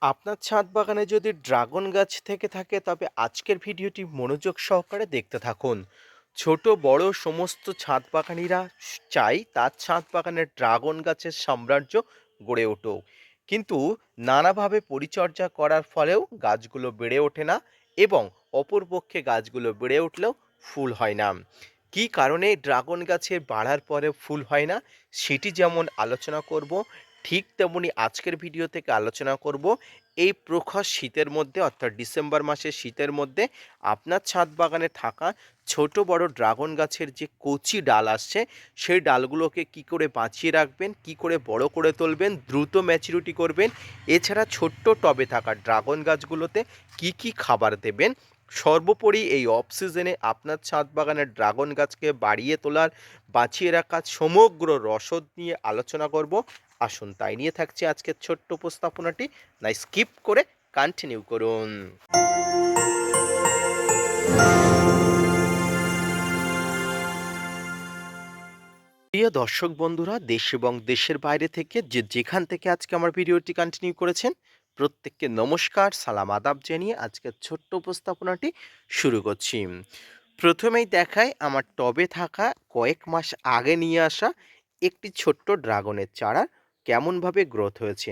আপনার ছাদ বাগানে যদি ড্রাগন গাছ থেকে থাকে তবে আজকের ভিডিওটি মনোযোগ সহকারে দেখতে থাকুন। ছোট বড় সমস্ত ছাদ বাগানিরা চাই তার ছাদ বাগানে ড্রাগন গাছের সাম্রাজ্য গড়ে উঠুক, কিন্তু নানাভাবে পরিচর্যা করার ফলেও গাছগুলো বেড়ে ওঠে না এবং অপরপক্ষে গাছগুলো বেড়ে উঠলেও ফুল হয় না। কী কারণে ড্রাগন গাছের বাড়ার পরে ফুল হয় না সেটি যেমন আলোচনা করব, ঠিক তেমনি আজকের ভিডিও থেকে আলোচনা করব এই প্রখর শীতের মধ্যে অর্থাৎ ডিসেম্বর মাসের শীতের মধ্যে আপনার ছাদ বাগানে থাকা ছোট বড় ড্রাগন গাছের যে কচি ডাল আসছে সেই ডালগুলোকে কি করে বাঁচিয়ে রাখবেন, কি করে বড় করে তুলবেন, দ্রুত ম্যাচুরিটি করবেন, এছাড়া ছোট্ট টবে থাকা ড্রাগন গাছগুলোতে কি কি খাবার দেবেন, সর্বোপরি এই অফ সিজনে আপনার ছাদ বাগানের ড্রাগন গাছকে বাড়িয়ে তোলার বাঁচিয়ে রাখার সমগ্র রসদ নিয়ে আলোচনা করব। আসুন তাই নিয়ে থাকছে আজকের ছোট্ট উপস্থাপনাটি, না স্কিপ করে কন্টিনিউ করুন। প্রিয় দর্শক বন্ধুরা, দেশ এবং দেশের বাইরে থেকে যেখান থেকে আজকে আমার ভিডিওটি কন্টিনিউ করেছেন প্রত্যেককে নমস্কার, সালাম আদাব জানিয়ে আজকের ছোট্ট উপস্থাপনাটি শুরু করছি। প্রথমেই দেখায় আমার টবে থাকা কয়েক মাস আগে নিয়ে আসা একটি ছোট্ট ড্রাগনের চারা কেমনভাবে গ্রোথ হয়েছে।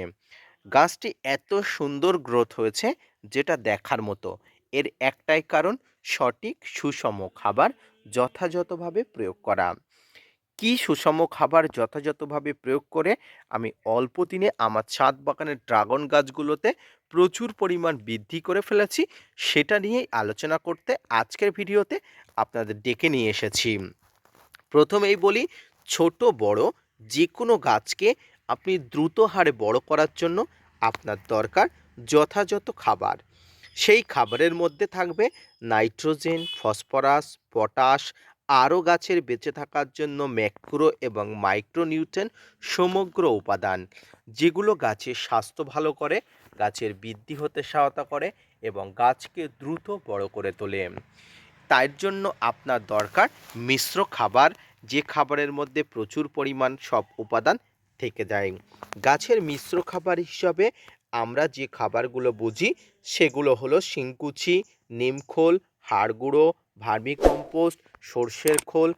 গাছটি এত সুন্দর গ্রোথ হয়েছে যেটা দেখার মতো। এর একটাই কারণ, সঠিক সুষম খাবার যথাযথভাবে প্রয়োগ করা। কি সুষম খাবার যথাযথভাবে প্রয়োগ করে আমি অল্প দিনে আমার ছাদ বাগানের ড্রাগন গাছগুলোতে প্রচুর পরিমাণ বৃদ্ধি করে ফেলেছি, সেটা নিয়েই আলোচনা করতে আজকের ভিডিওতে আপনাদের ডেকে নিয়ে এসেছি। প্রথমেই বলি, ছোট বড় যে কোনো গাছকে আপনি দ্রুত হারে বড় করার জন্য আপনার দরকার যথাযথ খাবার। সেই খাবারের মধ্যে থাকবে নাইট্রোজেন, ফসফরাস, পটাশ, আরও গাছের বেঁচে থাকার জন্য ম্যাক্রো এবং মাইক্রোনিউট্রেন সমগ্র উপাদান, যেগুলো গাছের স্বাস্থ্য ভালো করে, গাছের বৃদ্ধি হতে সহায়তা করে এবং গাছকে দ্রুত বড় করে তোলে। তার জন্য আপনার দরকার মিশ্র খাবার, যে খাবারের মধ্যে প্রচুর পরিমাণ সব উপাদান থেকে যায়। গাছের মিশ্র খাবার হিসাবে আমরা যে খাবারগুলো বুঝি সেগুলো হলো শিংকুচি, নিমখোল, হাড় গুঁড়ো, ভার্মিকম্পোস্ট, সর্ষের খোল,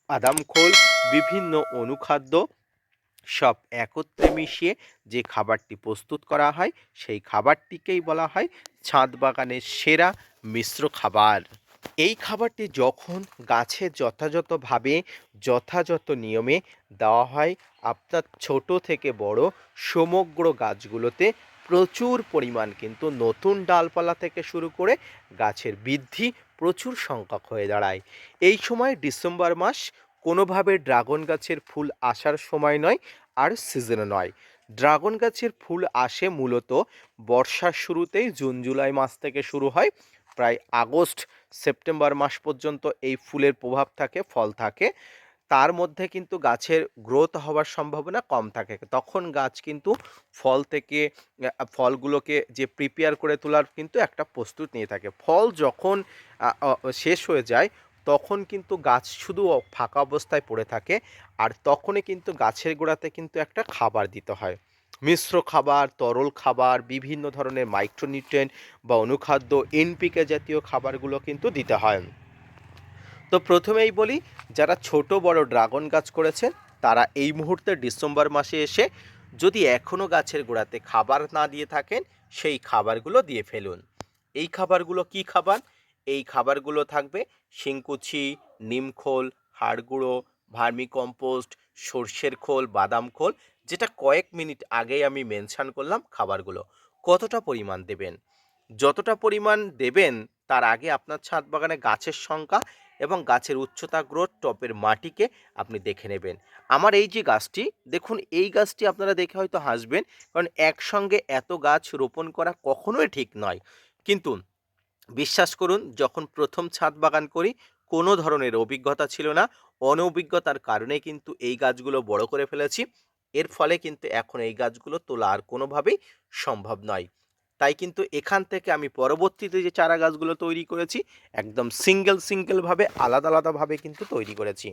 বাদাম খোল, বিভিন্ন অনুখাদ্য সব একত্রে মিশিয়ে যে খাবারটি প্রস্তুত করা হয় সেই খাবারটিকেই বলা হয় ছাদ বাগানের সেরা মিশ্র খাবার। এই খাবারটি যখন গাছে যথাযথভাবে যথাযথ নিয়মে দেওয়া হয়, আপনার ছোট থেকে বড় সমগ্র গাছগুলোতে প্রচুর পরিমাণ কিন্তু নতুন ডালপালা থেকে শুরু করে গাছের বৃদ্ধি প্রচুর সংখ্যক হয়ে দাঁড়ায়। এই সময় ডিসেম্বর মাস কোনোভাবে ড্রাগন গাছের ফুল আসার সময় নয়, আর সিজনও নয়। ড্রাগন গাছের ফুল আসে মূলত বর্ষার শুরুতেই, জুন জুলাই মাস থেকে শুরু হয়, প্রায় আগস্ট সেপ্টেম্বর মাস পর্যন্ত এই ফুলের প্রভাব থাকে, ফল থাকে। তার মধ্যে কিন্তু গাছের গ্রোথ হওয়ার সম্ভাবনা কম থাকে, তখন গাছ কিন্তু ফল থেকে ফলগুলোকে যে প্রিপেয়ার করে তোলার কিন্তু একটা প্রস্তুত নিয়ে থাকে। ফল যখন শেষ হয়ে যায় তখন কিন্তু গাছ শুধু ফাঁকা অবস্থায় পড়ে থাকে, আর তখনই কিন্তু গাছের গোড়াতে কিন্তু একটা খাবার দিতে হয়। মিশ্র খাবার, তরল খাবার, বিভিন্ন ধরনের মাইক্রোনিউট্রিয়েন্ট বা অনুখাদ্য, এনপিকে জাতীয় খাবারগুলো কিন্তু দিতে হয়। তো প্রথমেই বলি, যারা ছোট বড় ড্রাগন গাছ করেছেন তারা এই মুহূর্তে ডিসেম্বর মাসে এসে যদি এখনও গাছের গোড়াতে খাবার না দিয়ে থাকেন সেই খাবারগুলো দিয়ে ফেলুন। এই খাবারগুলো কি খাবার? এই খাবারগুলো থাকবে শিংকুচি, নিমখোল, হাড় গুঁড়ো, ভার্মিকম্পোস্ট, সর্ষের খোল, বাদাম খোল, যেটা কয়েক মিনিট আগেই আমি মেনশন করলাম খাবারগুলো। কতটা পরিমাণ দেবেন? যতটা পরিমাণ দেবেন তার আগে আপনার ছাদ বাগানে গাছের সংখ্যা এবং গাছের উচ্চতা, গ্রোথ, টপের মাটিকে আপনি দেখে নেবেন। আমার এই যে গাছটি দেখুন, এই গাছটি আপনারা দেখে হয়তো হাসবেন, কারণ একসঙ্গে এত গাছ রোপণ করা কখনোই ঠিক নয়। কিন্তু বিশ্বাস করুন, যখন প্রথম ছাদ বাগান করি কোনো ধরনের অভিজ্ঞতা ছিল না, অনভিজ্ঞতার কারণে কিন্তু এই গাছগুলো বড় করে ফেলেছি। এর ফলে কিন্তু এখন এই গাছগুলো তোলা আর কোনোভাবেই সম্ভব নয়। তাই কিন্তু এখান থেকে আমি পরবর্তীতে যে চারা গাছগুলো তৈরি করেছি একদম সিঙ্গেলভাবে আলাদা আলাদাভাবে কিন্তু তৈরি করেছি।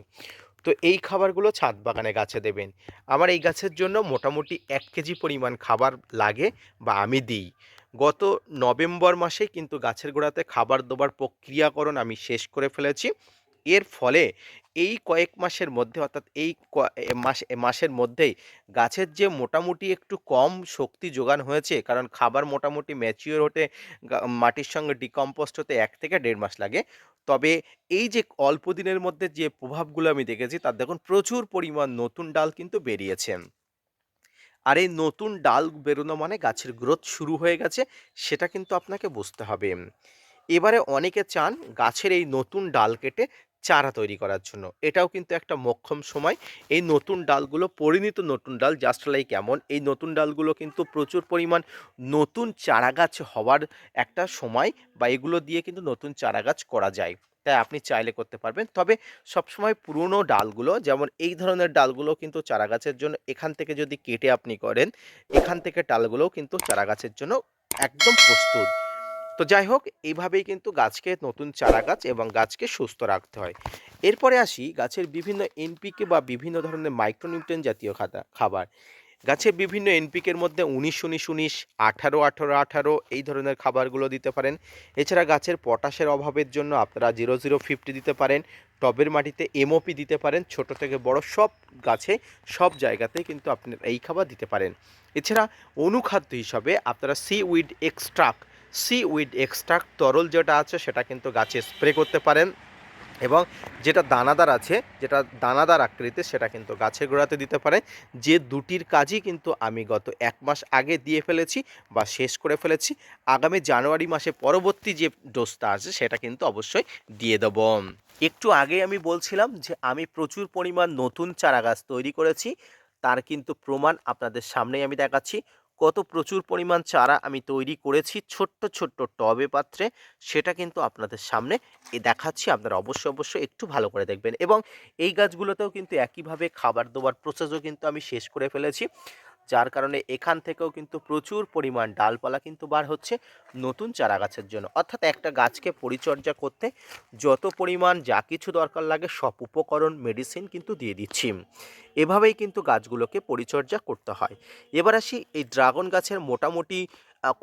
তো এই খাবারগুলো ছাদ বাগানে গাছে দেবেন। আমার এই গাছের জন্য মোটামুটি ১ কেজি পরিমাণ খাবার লাগে বা আমি দিই। গত নভেম্বর মাসেই কিন্তু গাছের গোড়াতে খাবার দেবার প্রক্রিয়াকরণ আমি শেষ করে ফেলেছি। এর ফলে এই কয়েক মাসের মধ্যে অর্থাৎ এই মাসের মধ্যেই গাছের যে মোটামুটি একটু কম শক্তি যোগান হয়েছে, কারণ খাবার মোটামুটি ম্যাচিওর হতে মাটির সঙ্গে ডিকম্পোস্ট হতে ১ থেকে ১.৫ মাস লাগে। তবে এই যে অল্প দিনের মধ্যে যে প্রভাবগুলো আমি দেখেছি তার দেখুন প্রচুর পরিমাণ নতুন ডাল কিন্তু বেরিয়েছে। আর এই নতুন ডাল বেরোনো মানে গাছের গ্রোথ শুরু হয়ে গেছে, সেটা কিন্তু আপনাকে বুঝতে হবে। এবারে অনেকে চান গাছের এই নতুন ডাল কেটে চারা তৈরি করার জন্য। এটাও কিন্তু একটা মোক্ষম সময়। এই নতুন ডালগুলো পরিণত নতুন ডাল জাস্ট লাইক এমন এই নতুন ডালগুলো কিন্তু প্রচুর পরিমাণ নতুন চারাগাছ হওয়ার একটা সময়, বা এগুলো দিয়ে কিন্তু নতুন চারাগাছ করা যায়। তাই আপনি চাইলে করতে পারবেন। তবে সবসময় পুরনো ডালগুলো যেমন এই ধরনের ডালগুলো কিন্তু চারাগাছের জন্য এখান থেকে যদি কেটে আপনি করেন, এখান থেকে ডালগুলোও কিন্তু চারাগাছের জন্য একদম প্রস্তুত। তো যাই হোক, এইভাবেই কিন্তু গাছকে নতুন চারা গাছ এবং গাছকে সুস্থ রাখতে হয়। এরপরে আসি গাছের বিভিন্ন এনপিকে বা বিভিন্ন ধরনের মাইক্রোনিউট্রিয়েন্ট জাতীয় খাবার। গাছের বিভিন্ন এনপিকের মধ্যে ১৯-১৯-১৯, ১৮-১৮-১৮ এই ধরনের খাবারগুলো দিতে পারেন। এছাড়া গাছের পটাশের অভাবের জন্য আপনারা ০০-৫০ দিতে পারেন। টবের মাটিতে এমওপি দিতে পারেন। ছোট থেকে বড় সব গাছে সব জায়গাতেই কিন্তু আপনি এই খাবার দিতে পারেন। এছাড়া অনুখাদ্য হিসাবে আপনারা সিউইড এক্সট্রাক্ট তরল যেটা আছে সেটা কিন্তু গাছে স্প্রে করতে পারেন, এবং যেটা দানাদার আছে, যেটা দানাদার আকৃতির, সেটা কিন্তু গাছের গোড়াতে দিতে পারেন। যে দুটির কাজই কিন্তু আমি গত ১ মাস আগে দিয়ে ফেলেছি বা শেষ করে ফেলেছি। আগামী জানুয়ারি মাসে পরবর্তী যে ডোজটা আছে সেটা কিন্তু অবশ্যই দিয়ে দেব। একটু আগেই আমি বলছিলাম যে আমি প্রচুর পরিমাণ নতুন চারাগাছ তৈরি করেছি। তার কিন্তু প্রমাণ আপনাদের সামনেই আমি দেখাচ্ছি। কত প্রচুর পরিমাণ চারা আমি তৈরি করেছি ছোট্ট, ছোট্ট টবে পাত্রে, সেটা কিন্তু আপনাদের সামনে দেখাচ্ছি। আপনারা অবশ্যই একটু ভালো করে দেখবেন, এবং এই গাছগুলোতেও কিন্তু একইভাবে খাবার দেওয়ার প্রসেসও কিন্তু আমি শেষ করে ফেলেছি। যার কারণে এখান থেকেও কিন্তু প্রচুর পরিমাণ ডালপালা কিন্তু বার হচ্ছে নতুন চারা গাছের জন্য। অর্থাৎ একটা গাছকে পরিচর্যা করতে যত পরিমাণ যা কিছু দরকার লাগে সব উপকরণ, মেডিসিন কিন্তু দিয়ে দিচ্ছি। এভাবেই কিন্তু গাছগুলোকে পরিচর্যা করতে হয়। এবার আসি এই ড্রাগন গাছের মোটামুটি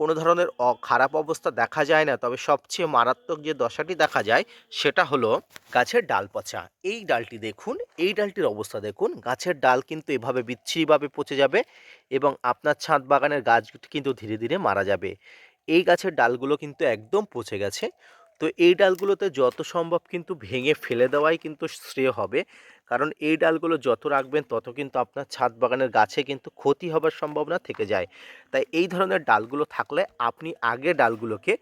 কোনো ধরনের খারাপ অবস্থা দেখা যায় না, তবে সবচেয়ে মারাত্মক যে দশাটি দেখা যায় সেটা হলো গাছের ডাল পচা। এই ডালটি দেখুন, এই ডালটির অবস্থা দেখুন। গাছের ডাল কিন্তু এভাবে বিচ্ছিরিভাবে পচে যাবে এবং আপনার ছাদ বাগানের গাছ কিন্তু ধীরে ধীরে মারা যাবে। এই গাছের ডালগুলো কিন্তু একদম পচে গেছে। তো এই ডালগুলোতে যত সম্ভব কিন্তু ভেঙে ফেলে দেওয়াই কিন্তু শ্রেয় হবে, কারণ এই ডালগুলো যত রাখবেন তত কিন্তু আপনার ছাদ বাগানের গাছে কিন্তু ক্ষতি হবার সম্ভাবনা থেকে যায়। তাই এই ধরনের ডালগুলো থাকলে আপনি আগে ডালগুলোকে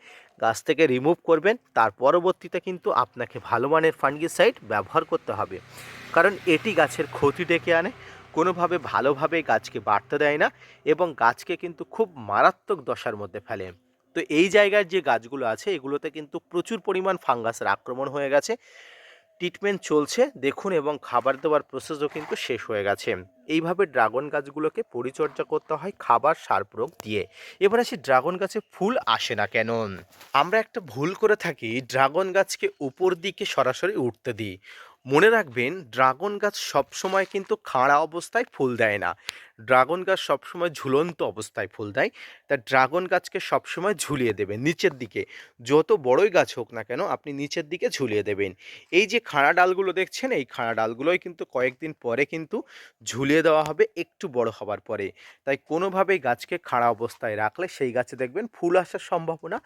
গাছ থেকে রিমুভ করবেন, তার পরবর্তীতে কিন্তু আপনাকে ভালো মানের ফাঙ্গিসাইড ব্যবহার করতে হবে, কারণ এটি গাছের ক্ষতি ডেকে আনে, কোনোভাবে ভালোভাবে গাছকে বাড়তে দেয় না এবং গাছকে কিন্তু খুব মারাত্মক দশার মধ্যে ফেলে। তো এই জায়গার যে গাছগুলো আছে এগুলোতে কিন্তু প্রচুর পরিমাণ ফাঙ্গাসের আক্রমণ হয়ে গেছে। ট্রিটমেন্ট চলছে দেখুন, এবং খাবার দেওয়ার প্রসেসও কিন্তু শেষ হয়ে গেছে। এইভাবে ড্রাগন গাছগুলোকে পরিচর্যা করতে হয় খাবার সার প্রয়োগ দিয়ে। এবার আসি ড্রাগন গাছে ফুল আসে না কেন। আমরা একটা ভুল করে থাকি, ড্রাগন গাছকে উপর দিকে সরাসরি উঠতে দিই। মনে রাখবেন ড্রাগন গাছ সবসময় কিন্তু খাড়া অবস্থায় ফুল দেয় না, ড্রাগন গাছ সবসময় ঝুলন্ত অবস্থায় ফুল দেয়। তা ড্রাগন গাছকে সবসময় ঝুলিয়ে দেবেন নিচের দিকে, যত বড়ই গাছ হোক না কেন আপনি নিচের দিকে ঝুলিয়ে দেবেন। এই যে খাড়া ডালগুলো দেখছেন, এই খাড়া ডালগুলোই কিন্তু কয়েকদিন পরে কিন্তু ঝুলিয়ে দেওয়া হবে একটু বড় হবার পরে। তাই কোনোভাবেই গাছকে খাড়া অবস্থায় রাখলে সেই গাছে দেখবেন ফুল আসার সম্ভাবনা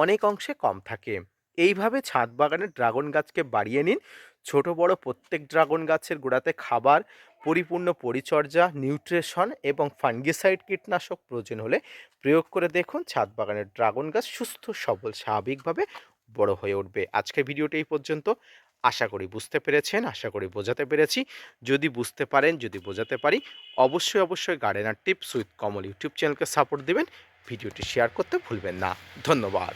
অনেক অংশে কম থাকে। এইভাবে ছাদ বাগানে ড্রাগন গাছকে বাড়িয়ে নিন। ছোট বড় প্রত্যেক ড্রাগন গাছের গোড়াতে খাবার, পরিপূর্ণ পরিচর্যা, নিউট্রিশন এবং ফাঙ্গিসাইড কীটনাশক প্রয়োজন হলে প্রয়োগ করে দেখুন, ছাদ বাগানের ড্রাগন গাছ সুস্থ সবল স্বাভাবিকভাবে বড় হয়ে উঠবে। আজকের ভিডিওটি এই পর্যন্ত। আশা করি বুঝতে পেরেছেন, আশা করি বোঝাতে পেরেছি। যদি বুঝতে পারেন, যদি বোঝাতে পারি, অবশ্যই gardener tips with Kamal YouTube চ্যানেলকে সাপোর্ট দিবেন। ভিডিওটি শেয়ার করতে ভুলবেন না। ধন্যবাদ।